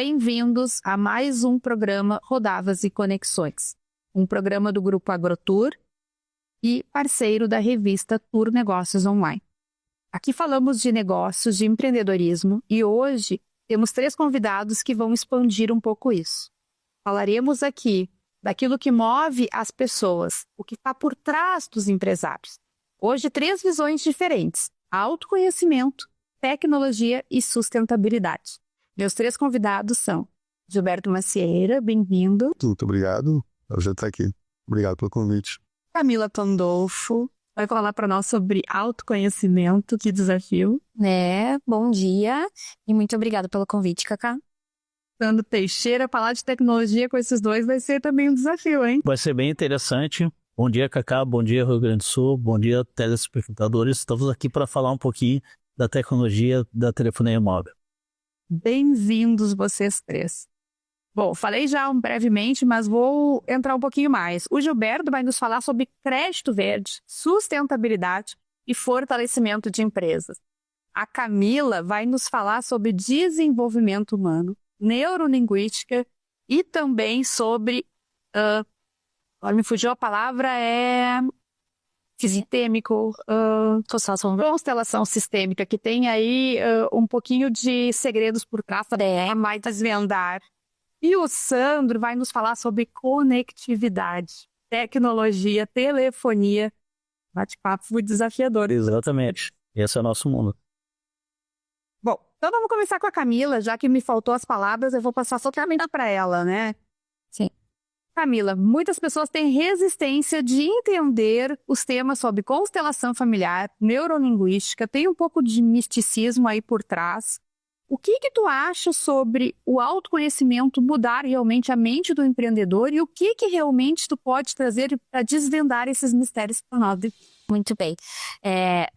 Bem-vindos a mais um programa Rodadas e Conexões, um programa do Grupo Agrotur e parceiro da revista Tour Negócios Online. Aqui falamos de negócios, de empreendedorismo e hoje temos 3 convidados que vão expandir um pouco isso. Falaremos aqui daquilo que move as pessoas, o que está por trás dos empresários. Hoje 3 visões diferentes: autoconhecimento, tecnologia e sustentabilidade. Meus 3 convidados são Gilberto Macieira, bem-vindo. Muito obrigado, eu já estou aqui. Obrigado pelo convite. Camila Pandolfo vai falar para nós sobre autoconhecimento, que desafio. Bom dia e muito obrigada pelo convite, Cacá. Sandro Teixeira, falar de tecnologia com esses dois vai ser também um desafio, hein? Vai ser bem interessante. Bom dia, Cacá, bom dia, Rio Grande do Sul, bom dia, telespectadores. Estamos aqui para falar um pouquinho da tecnologia da telefonia móvel. Bem-vindos vocês 3. Bom, falei já brevemente, mas vou entrar um pouquinho mais. O Gilberto vai nos falar sobre crédito verde, sustentabilidade e fortalecimento de empresas. A Camila vai nos falar sobre desenvolvimento humano, neurolinguística e também sobre... agora me fugiu a palavra, sistêmico, constelação sistêmica, que tem aí um pouquinho de segredos por trás, vai desvendar. E o Sandro vai nos falar sobre conectividade, tecnologia, telefonia, bate-papo muito desafiador. Exatamente, esse é o nosso mundo. Bom, então vamos começar com a Camila, já que me faltou as palavras, eu vou passar só para ela, né? Sim. Camila, muitas pessoas têm resistência de entender os temas sobre constelação familiar, neurolinguística, tem um pouco de misticismo aí por trás. O que tu acha sobre o autoconhecimento mudar realmente a mente do empreendedor e o que realmente tu pode trazer para desvendar esses mistérios para nós? Muito bem.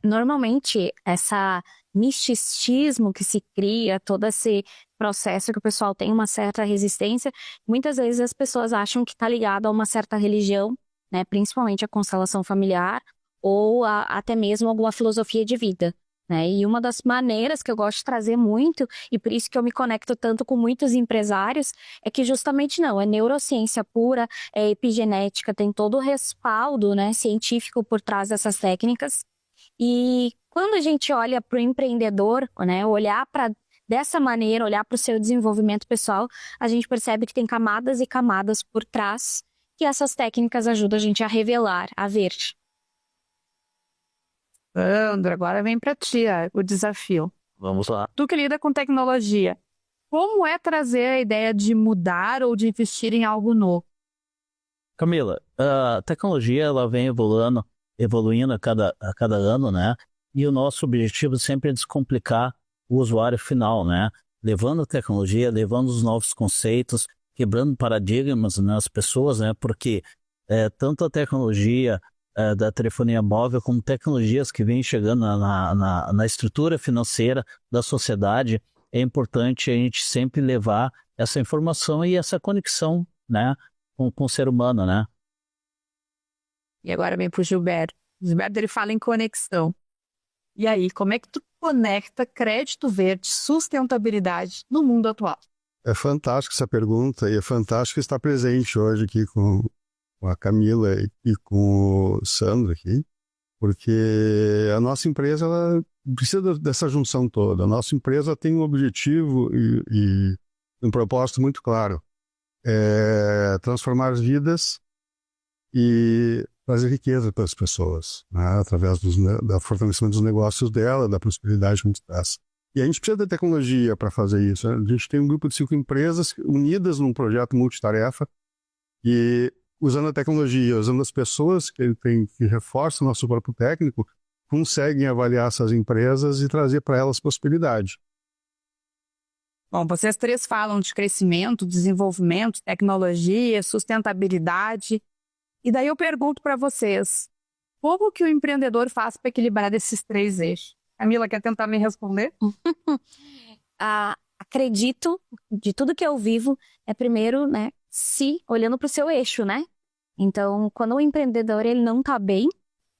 Normalmente, essa misticismo que se cria, todo esse processo que o pessoal tem uma certa resistência, muitas vezes as pessoas acham que está ligado a uma certa religião, né, principalmente a constelação familiar, ou até mesmo alguma filosofia de vida. Né? E uma das maneiras que eu gosto de trazer muito, e por isso que eu me conecto tanto com muitos empresários, é que justamente não, é neurociência pura, é epigenética, tem todo o respaldo, né, científico por trás dessas técnicas. E quando a gente olha para o empreendedor, né, olhar dessa maneira, olhar para o seu desenvolvimento pessoal, a gente percebe que tem camadas e camadas por trás que essas técnicas ajudam a gente a revelar, a ver. Sandro, agora vem para ti o desafio. Vamos lá. Tu que lida com tecnologia, como é trazer a ideia de mudar ou de investir em algo novo? Camila, a tecnologia ela vem evoluindo a cada ano, né? E o nosso objetivo sempre é descomplicar o usuário final, né? Levando a tecnologia, levando os novos conceitos, quebrando paradigmas nas pessoas, né? Porque tanto a tecnologia da telefonia móvel, como tecnologias que vêm chegando na estrutura financeira da sociedade, é importante a gente sempre levar essa informação e essa conexão, né, com o ser humano, né? E agora vem para o Gilberto. O Gilberto, ele fala em conexão. E aí, como é que tu conecta crédito verde, sustentabilidade no mundo atual? É fantástica essa pergunta e é fantástico estar presente hoje aqui com a Camila e com o Sandro aqui, porque a nossa empresa ela precisa dessa junção toda. A nossa empresa tem um objetivo e um propósito muito claro, transformar vidas e trazer riqueza para as pessoas, né, através do fortalecimento dos negócios dela, da prosperidade que a gente traz. E a gente precisa da tecnologia para fazer isso, né? A gente tem um grupo de 5 empresas unidas num projeto multitarefa e usando a tecnologia, usando as pessoas que reforçam o nosso corpo técnico, conseguem avaliar essas empresas e trazer para elas prosperidade. Bom, vocês 3 falam de crescimento, desenvolvimento, tecnologia, sustentabilidade. E daí eu pergunto para vocês, como que o empreendedor faz para equilibrar esses 3 eixos? Camila, quer tentar me responder? Acredito, de tudo que eu vivo, primeiro, né, olhando para o seu eixo, né? Então, quando o empreendedor ele não está bem,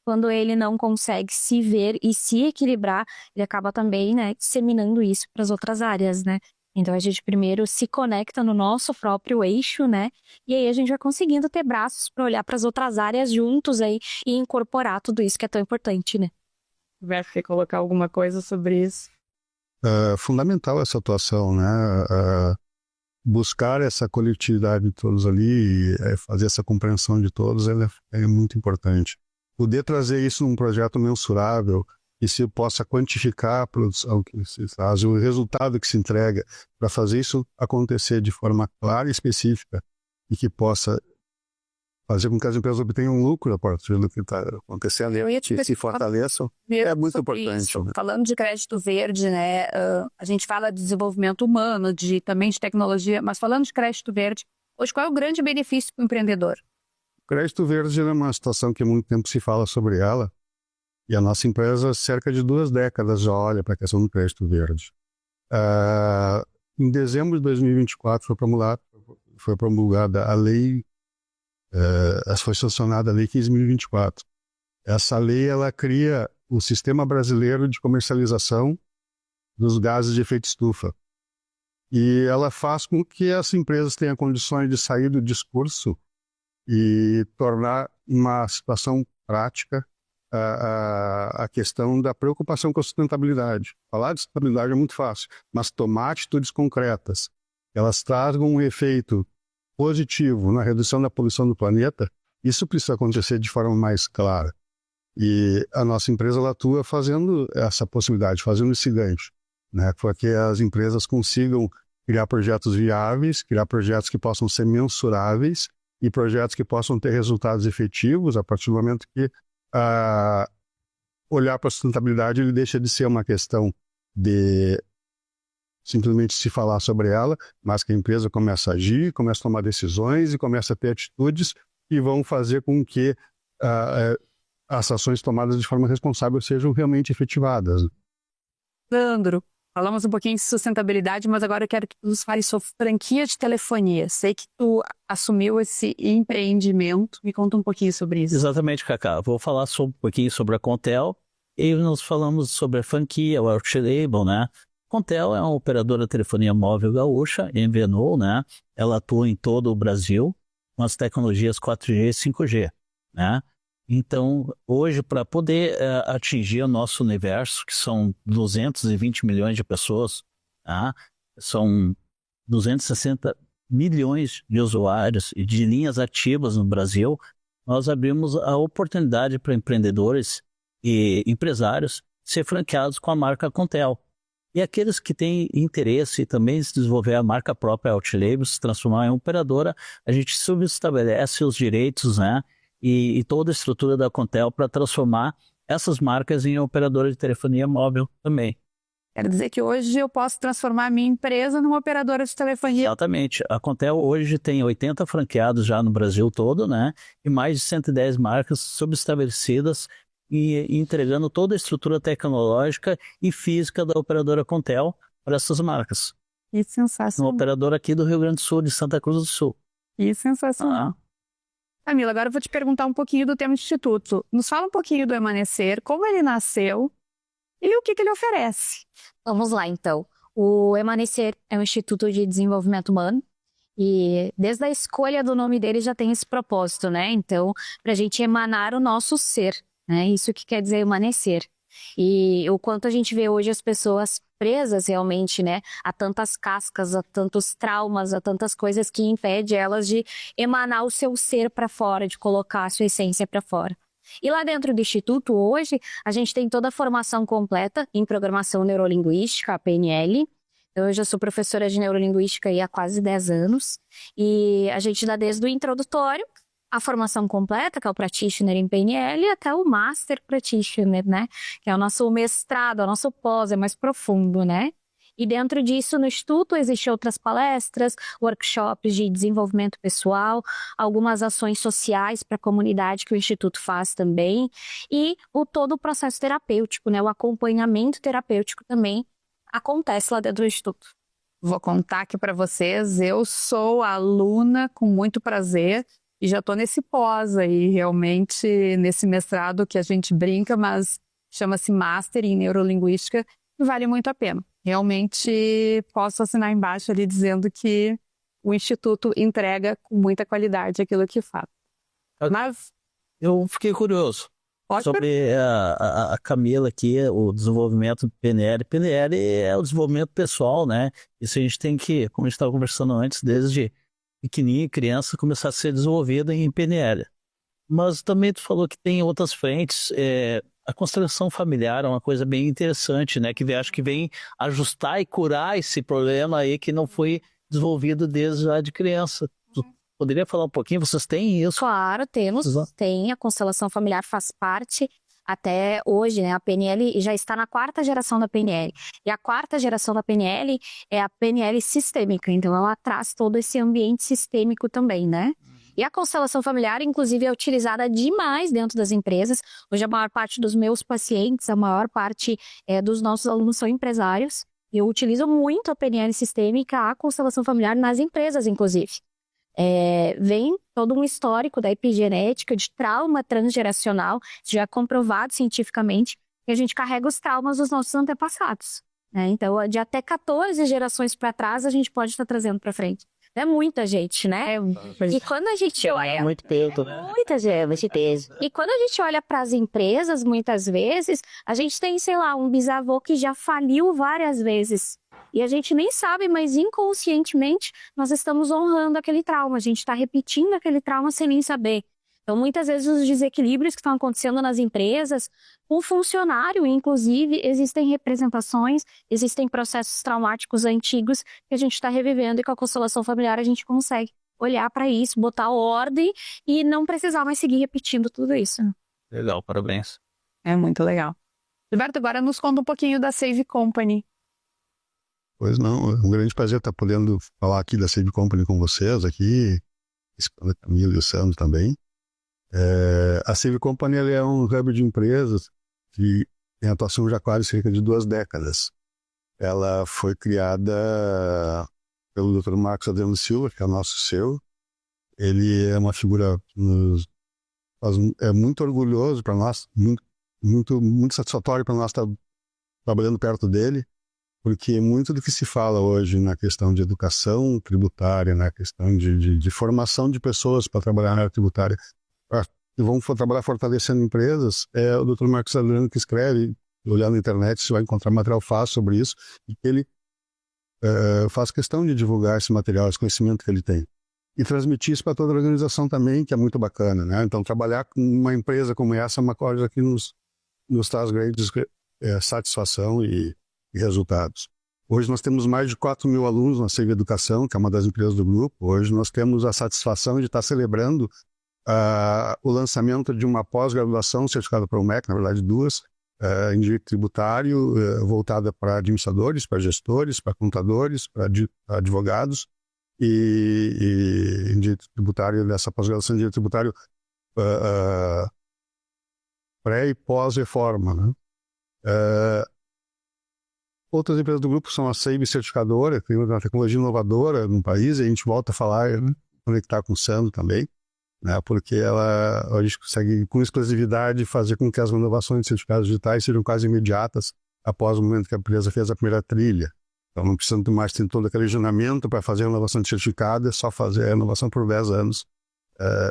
quando ele não consegue se ver e se equilibrar, ele acaba também, né, disseminando isso para as outras áreas, né? Então a gente primeiro se conecta no nosso próprio eixo, né? E aí a gente vai conseguindo ter braços para olhar para as outras áreas juntos aí e incorporar tudo isso que é tão importante, né? Vai colocar alguma coisa sobre isso? Fundamental essa atuação, né? Buscar essa coletividade de todos ali e fazer essa compreensão de todos é muito importante. Poder trazer isso num projeto mensurável e se possa quantificar a produção que se faz, o resultado que se entrega, para fazer isso acontecer de forma clara e específica e que possa fazer com que as empresas obtenham lucro a partir do que está acontecendo Eu ia te e se fortaleçam, é muito importante. Né? Falando de crédito verde, né, a gente fala de desenvolvimento humano, também de tecnologia, mas falando de crédito verde, hoje qual é o grande benefício para o empreendedor? O crédito verde é uma situação que há muito tempo se fala sobre ela, e a nossa empresa, cerca de 2 décadas, já olha para a questão do crédito verde. Em dezembro de 2024 foi promulgada a lei, foi sancionada a lei 15.024. Essa lei ela cria o Sistema Brasileiro de Comercialização dos Gases de Efeito Estufa. E ela faz com que as empresas tenham condições de sair do discurso e tornar uma situação prática a questão da preocupação com a sustentabilidade. Falar de sustentabilidade é muito fácil, mas tomar atitudes concretas, elas tragam um efeito positivo na redução da poluição do planeta, isso precisa acontecer de forma mais clara. E a nossa empresa ela atua fazendo essa possibilidade, fazendo esse gancho, né, para que as empresas consigam criar projetos viáveis, criar projetos que possam ser mensuráveis e projetos que possam ter resultados efetivos a partir do momento que olhar para a sustentabilidade ele deixa de ser uma questão de simplesmente se falar sobre ela, mas que a empresa começa a agir, começa a tomar decisões e começa a ter atitudes que vão fazer com que as ações tomadas de forma responsável sejam realmente efetivadas. Sandro, falamos um pouquinho de sustentabilidade, mas agora eu quero que tu nos fale sobre franquia de telefonia. Sei que tu assumiu esse empreendimento. Me conta um pouquinho sobre isso. Exatamente, Cacá. Vou falar um pouquinho sobre a Contel e nós falamos sobre a franquia, o Outlabel, né? Contel é uma operadora de telefonia móvel gaúcha, MVNO, né? Ela atua em todo o Brasil com as tecnologias 4G e 5G, né? Então, hoje, para poder atingir o nosso universo, que são 220 milhões de pessoas, tá? São 260 milhões de usuários e de linhas ativas no Brasil, nós abrimos a oportunidade para empreendedores e empresários ser franqueados com a marca Contel. E aqueles que têm interesse também em se desenvolver a marca própria Outlabel, se transformar em operadora, a gente subestabelece os direitos, né? E toda a estrutura da Contel para transformar essas marcas em operadora de telefonia móvel também. Quer dizer que hoje eu posso transformar a minha empresa numa operadora de telefonia? Exatamente. A Contel hoje tem 80 franqueados já no Brasil todo, né? E mais de 110 marcas subestabelecidas e entregando toda a estrutura tecnológica e física da operadora Contel para essas marcas. Que sensacional. Uma operadora aqui do Rio Grande do Sul, de Santa Cruz do Sul. Que sensacional. Camila, agora eu vou te perguntar um pouquinho do teu instituto. Nos fala um pouquinho do Emanecer, como ele nasceu e o que ele oferece. Vamos lá, então. O Emanecer é um instituto de desenvolvimento humano e desde a escolha do nome dele já tem esse propósito, né? Então, para a gente emanar o nosso ser, né? Isso que quer dizer emanecer. E o quanto a gente vê hoje as pessoas presas realmente, né, a tantas cascas, a tantos traumas, a tantas coisas que impedem elas de emanar o seu ser para fora, de colocar a sua essência para fora. E lá dentro do Instituto, hoje, a gente tem toda a formação completa em Programação Neurolinguística, a PNL. Eu já sou professora de Neurolinguística há quase 10 anos. E a gente dá desde o introdutório, a formação completa, que é o Practitioner em PNL, até o Master Practitioner, né? Que é o nosso mestrado, o nosso pós, é mais profundo, né? E dentro disso, no Instituto, existem outras palestras, workshops de desenvolvimento pessoal, algumas ações sociais para a comunidade que o Instituto faz também, e todo o processo terapêutico, né? O acompanhamento terapêutico também acontece lá dentro do Instituto. Vou contar aqui para vocês, eu sou aluna com muito prazer e já estou nesse pós aí, realmente, nesse mestrado que a gente brinca, mas chama-se Master em Neurolinguística e vale muito a pena. Realmente posso assinar embaixo ali dizendo que o Instituto entrega com muita qualidade aquilo que faz. Mas Eu fiquei curioso sobre a Camila aqui, o desenvolvimento do PNL. PNL é o desenvolvimento pessoal, né? Isso a gente tem que, como a gente estava conversando antes, desde pequenininho, criança, começar a ser desenvolvido em PNL. Mas também tu falou que tem outras frentes. A constelação familiar é uma coisa bem interessante, né? Que acho que vem ajustar e curar esse problema aí que não foi desenvolvido desde já de criança. Tu poderia falar um pouquinho? Vocês têm isso? Claro, temos. Tem, a constelação familiar faz parte até hoje, né? A PNL já está na 4ª geração da PNL. E a 4ª geração da PNL é a PNL sistêmica. Então, ela traz todo esse ambiente sistêmico também, né? E a constelação familiar, inclusive, é utilizada demais dentro das empresas. Hoje, a maior parte dos meus pacientes, a maior parte dos nossos alunos são empresários. E eu utilizo muito a PNL sistêmica, a constelação familiar nas empresas, inclusive. Vem todo um histórico da epigenética, de trauma transgeracional, já comprovado cientificamente, que a gente carrega os traumas dos nossos antepassados, né? Então, de até 14 gerações para trás, a gente pode estar trazendo para frente. É muita gente, né? E quando a gente olha... Muito peso, né? Muita gente, peso. E quando a gente olha para as empresas, muitas vezes, a gente tem, sei lá, um bisavô que já faliu várias vezes. E a gente nem sabe, mas inconscientemente nós estamos honrando aquele trauma. A gente está repetindo aquele trauma sem nem saber. Então, muitas vezes, os desequilíbrios que estão acontecendo nas empresas, com o funcionário, inclusive, existem representações, existem processos traumáticos antigos que a gente está revivendo e com a constelação familiar a gente consegue olhar para isso, botar ordem e não precisar mais seguir repetindo tudo isso. Legal, parabéns. É muito legal. Gilberto, agora nos conta um pouquinho da Save Company. Pois não, é um grande prazer estar podendo falar aqui da Save Company com vocês aqui, a Camila e o Sandro também. A Save Company ela é um hub de empresas que tem atuação já há quase cerca de 2 décadas. Ela foi criada pelo Dr. Marcos Adriano Silva, que é o nosso CEO. Ele é uma figura que é muito orgulhoso para nós, muito satisfatório para nós estar trabalhando perto dele, porque muito do que se fala hoje na questão de educação tributária, na questão de formação de pessoas para trabalhar na área tributária, que vão trabalhar fortalecendo empresas, é o Dr. Marcos Adriano que escreve, olhando na internet, você vai encontrar material fácil sobre isso, e que ele faz questão de divulgar esse material, esse conhecimento que ele tem. E transmitir isso para toda a organização também, que é muito bacana, né? Então, trabalhar com uma empresa como essa é uma coisa que nos traz grandes satisfação e resultados. Hoje nós temos mais de 4.000 alunos na Save Educação, que é uma das empresas do grupo. Hoje nós temos a satisfação de estar celebrando o lançamento de uma pós-graduação certificada pelo MEC, na verdade 2, em direito tributário, voltada para administradores, para gestores, para contadores, para advogados, e em direito tributário, dessa pós-graduação em direito tributário pré e pós-reforma, né? Outras empresas do grupo são a Save Certificadora, que tem uma tecnologia inovadora no país, e a gente volta a falar, né, conectar com o Sandro também, né, porque a gente consegue, com exclusividade, fazer com que as inovações de certificados digitais sejam quase imediatas após o momento que a empresa fez a primeira trilha. Então não precisa mais ter todo aquele agendamento para fazer a inovação de certificado, é só fazer a inovação por 10 anos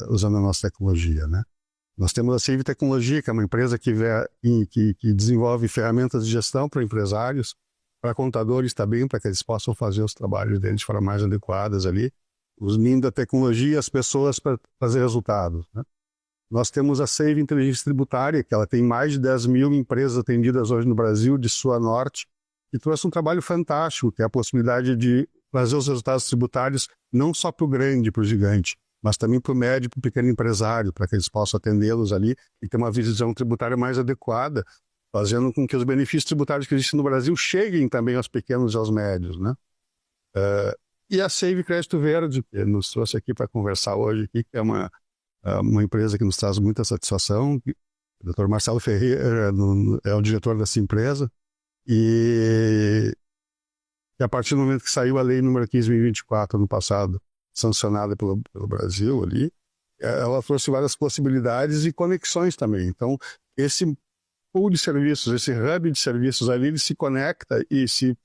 usando a nossa tecnologia, né? Nós temos a Save Tecnologia, que é uma empresa que desenvolve ferramentas de gestão para empresários, para contadores também, para que eles possam fazer os trabalhos deles de forma mais adequadas ali, unindo a tecnologia e as pessoas para fazer resultados, né? Nós temos a Save Inteligência Tributária, que ela tem mais de 10.000 empresas atendidas hoje no Brasil, de sul a norte, e trouxe um trabalho fantástico, que é a possibilidade de trazer os resultados tributários não só para o grande, para o gigante, mas também para o médio e para o pequeno empresário, para que eles possam atendê-los ali e ter uma visão tributária mais adequada, fazendo com que os benefícios tributários que existem no Brasil cheguem também aos pequenos e aos médios, né? E a Save Crédito Verde, que nos trouxe aqui para conversar hoje, aqui, que é uma empresa que nos traz muita satisfação. O Dr. Marcelo Ferreira é o diretor dessa empresa, e a partir do momento que saiu a lei número 15.024 ano passado, sancionada pelo Brasil ali, ela trouxe várias possibilidades e conexões também. Então, esse pool de serviços, esse hub de serviços ali, ele se conecta e se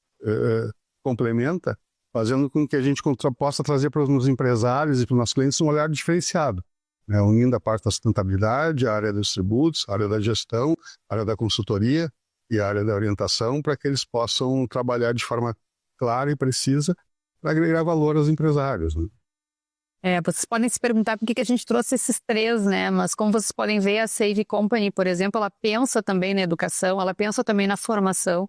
complementa, fazendo com que a gente possa trazer para os empresários e para os nossos clientes um olhar diferenciado, né? Unindo a parte da sustentabilidade, a área dos tributos, a área da gestão, a área da consultoria e a área da orientação, para que eles possam trabalhar de forma clara e precisa para agregar valor aos empresários, né? Vocês podem se perguntar por que a gente trouxe esses 3, né? Mas como vocês podem ver, a Save Company, por exemplo, ela pensa também na educação, ela pensa também na formação.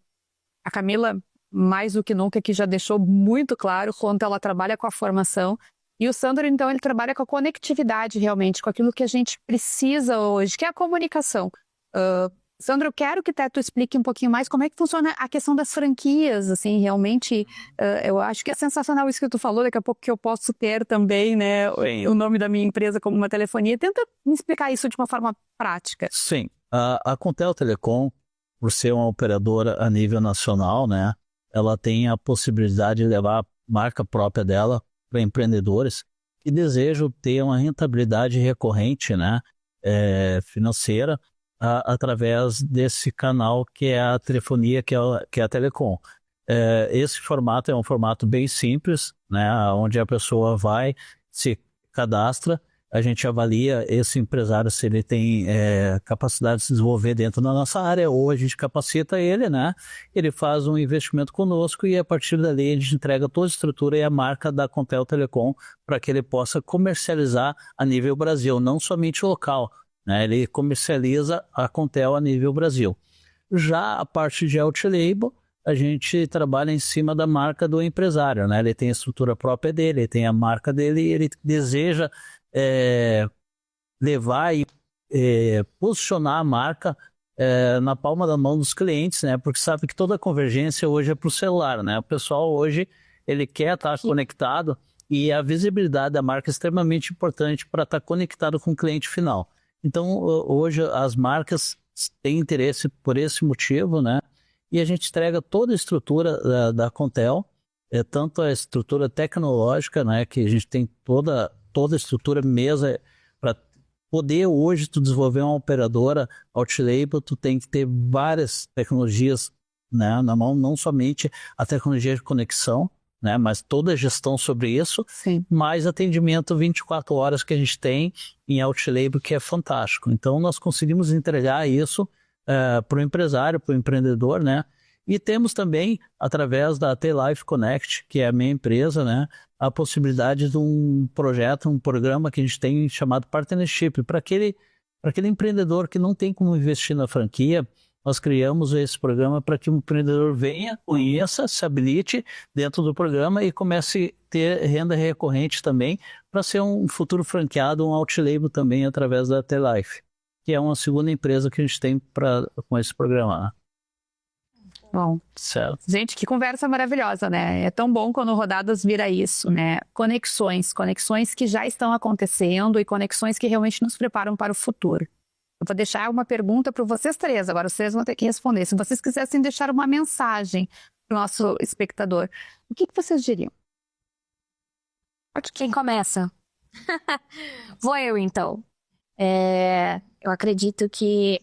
A Camila, mais do que nunca, que já deixou muito claro quanto ela trabalha com a formação. E o Sandro, então, ele trabalha com a conectividade, realmente, com aquilo que a gente precisa hoje, que é a comunicação. Sandro, eu quero que tu explique um pouquinho mais como é que funciona a questão das franquias, assim, realmente, eu acho que é sensacional isso que tu falou, daqui a pouco que eu posso ter também, né, o nome da minha empresa como uma telefonia. Tenta me explicar isso de uma forma prática. Sim, a Contel Telecom, por ser uma operadora a nível nacional, né, ela tem a possibilidade de levar a marca própria dela para empreendedores que desejam ter uma rentabilidade recorrente, né, financeira, através desse canal que é a telefonia, que é a Telecom. Esse formato é um formato bem simples, né, onde a pessoa vai, se cadastra, a gente avalia esse empresário se ele tem capacidade de se desenvolver dentro da nossa área, ou a gente capacita ele, né? Ele faz um investimento conosco e a partir dali a gente entrega toda a estrutura e a marca da Contel Telecom para que ele possa comercializar a nível Brasil, não somente local, né? Ele comercializa a Contel a nível Brasil. Já a parte de Outlabel, a gente trabalha em cima da marca do empresário, né? Ele tem a estrutura própria dele, ele tem a marca dele e ele deseja levar e posicionar a marca na palma da mão dos clientes, né? Porque sabe que toda a convergência hoje é para o celular, né? O pessoal hoje ele quer estar conectado e a visibilidade da marca é extremamente importante para estar conectado com o cliente final. Então, hoje as marcas têm interesse por esse motivo, né? E a gente entrega toda a estrutura da Contel, tanto a estrutura tecnológica, né? Que a gente tem toda a estrutura mesa para poder hoje tu desenvolver uma operadora Outlabel, tu tem que ter várias tecnologias, né, na mão, não somente a tecnologia de conexão, né, mas toda a gestão sobre isso, Sim. mais atendimento 24 horas que a gente tem em Outlabel, que é fantástico. Então nós conseguimos entregar isso para o empresário, para o empreendedor, né? E temos também, através da T-Life Connect, que é a minha empresa, né, a possibilidade de um projeto, um programa que a gente tem chamado Partnership. Para aquele empreendedor que não tem como investir na franquia, nós criamos esse programa para que o empreendedor venha, conheça, se habilite dentro do programa e comece a ter renda recorrente também, para ser um futuro franqueado, um Outlabel também através da T-Life, que é uma segunda empresa que a gente tem com esse programa, né? Bom, certo. Gente, que conversa maravilhosa, né? É tão bom quando Rodadas vira isso, né? Conexões que já estão acontecendo e conexões que realmente nos preparam para o futuro. Eu vou deixar uma pergunta para vocês 3, agora vocês vão ter que responder. Se vocês quisessem deixar uma mensagem para o nosso espectador, o que vocês diriam? Quem começa? Vou eu, então. Eu acredito que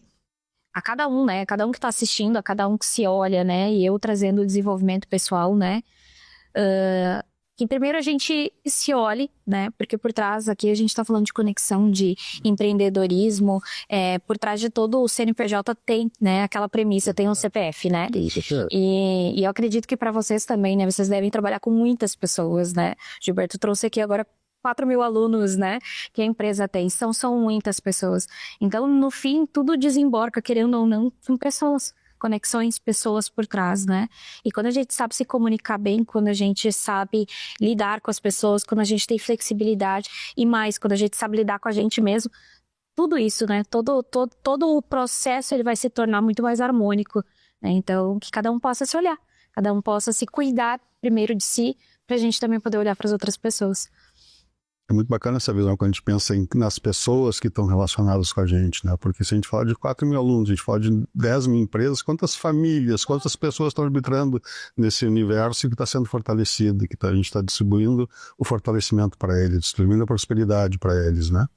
a cada um, né? Cada um que está assistindo, a cada um que se olha, né? E eu trazendo o desenvolvimento pessoal, né? Que primeiro a gente se olhe, né? Porque por trás aqui a gente está falando de conexão, de empreendedorismo. Por trás de todo o CNPJ tem, né? Aquela premissa, tem um CPF, né? E eu acredito que para vocês também, né? Vocês devem trabalhar com muitas pessoas, né? Gilberto trouxe aqui agora 4.000 alunos, né, que a empresa tem, são muitas pessoas. Então, no fim, tudo desembarca, querendo ou não, com pessoas, conexões, pessoas por trás, né? E quando a gente sabe se comunicar bem, quando a gente sabe lidar com as pessoas, quando a gente tem flexibilidade e mais, quando a gente sabe lidar com a gente mesmo, tudo isso, né, todo o processo, ele vai se tornar muito mais harmônico, né? Então, que cada um possa se olhar, cada um possa se cuidar primeiro de si, pra gente também poder olhar para as outras pessoas. É muito bacana essa visão quando a gente pensa nas pessoas que estão relacionadas com a gente, né? Porque se a gente fala de 4.000 alunos, a gente fala de 10.000 empresas, quantas famílias, quantas pessoas estão arbitrando nesse universo que está sendo fortalecido, que a gente está distribuindo o fortalecimento para eles, distribuindo a prosperidade para eles, né?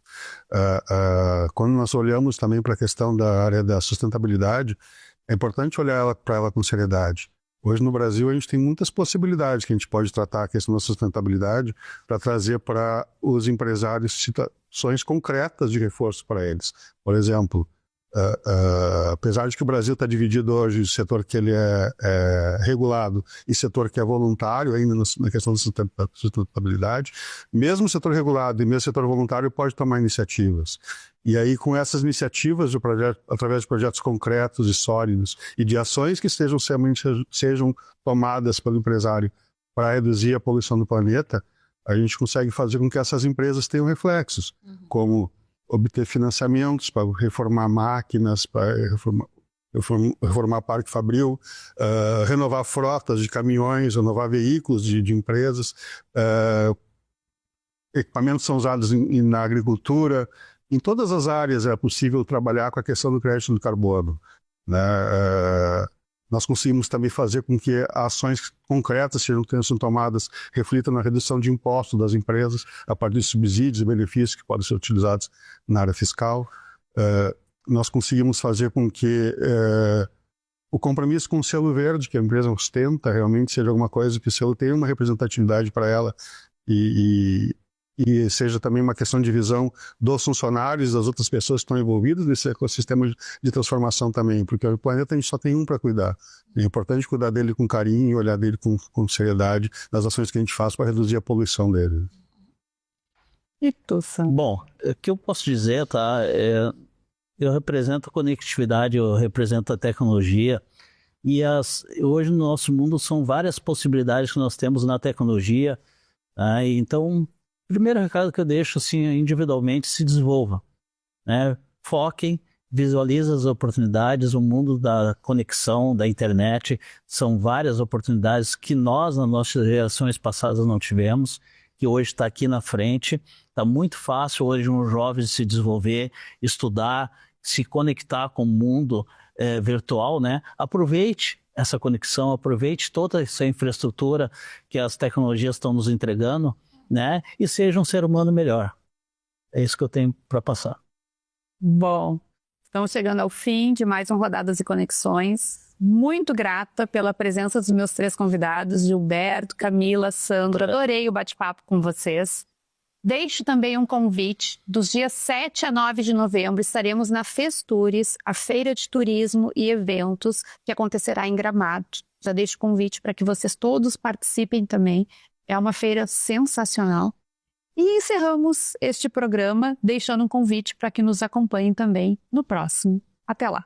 Quando nós olhamos também para a questão da área da sustentabilidade, é importante olhar para ela com seriedade. Hoje no Brasil a gente tem muitas possibilidades que a gente pode tratar a questão da sustentabilidade para trazer para os empresários situações concretas de reforço para eles. Por exemplo, apesar de que o Brasil está dividido hoje em setor que ele é regulado e setor que é voluntário, ainda na questão da sustentabilidade, mesmo o setor regulado e mesmo o setor voluntário pode tomar iniciativas. E aí, com essas iniciativas, através de projetos concretos e sólidos e de ações que sejam tomadas pelo empresário para reduzir a poluição do planeta, a gente consegue fazer com que essas empresas tenham reflexos, como obter financiamentos para reformar máquinas, para reformar parque fabril, renovar frotas de caminhões, renovar veículos de empresas. Equipamentos são usados na agricultura. Em todas as áreas é possível trabalhar com a questão do crédito do carbono, né? Nós conseguimos também fazer com que ações concretas sejam tomadas, reflitam na redução de impostos das empresas, a partir de subsídios e benefícios que podem ser utilizados na área fiscal. Nós conseguimos fazer com que o compromisso com o selo verde, que a empresa ostenta, realmente seja alguma coisa que o selo tenha uma representatividade para ela e seja também uma questão de visão dos funcionários, das outras pessoas que estão envolvidas nesse ecossistema de transformação também, porque o planeta a gente só tem um para cuidar. É importante cuidar dele com carinho e olhar dele com seriedade nas ações que a gente faz para reduzir a poluição dele. E tu, Sam? Bom, o que eu posso dizer, tá? Eu represento a conectividade, eu represento a tecnologia, e hoje no nosso mundo são várias possibilidades que nós temos na tecnologia, tá? Então, o primeiro recado que eu deixo, assim, individualmente, se desenvolva, né? Foquem, visualizem as oportunidades, o mundo da conexão, da internet, são várias oportunidades que nós, nas nossas gerações passadas, não tivemos, que hoje está aqui na frente. Está muito fácil hoje um jovem se desenvolver, estudar, se conectar com o mundo virtual, né? Aproveite essa conexão, aproveite toda essa infraestrutura que as tecnologias estão nos entregando, né? E seja um ser humano melhor. É isso que eu tenho para passar. Bom, estamos chegando ao fim de mais um Rodadas e Conexões. Muito grata pela presença dos meus 3 convidados, Gilberto, Camila, Sandra. Adorei o bate-papo com vocês. Deixo também um convite. Dos dias 7 a 9 de novembro estaremos na Festures, a feira de turismo e eventos que acontecerá em Gramado. Já deixo o convite para que vocês todos participem também. É uma feira sensacional. E encerramos este programa deixando um convite para que nos acompanhem também no próximo. Até lá!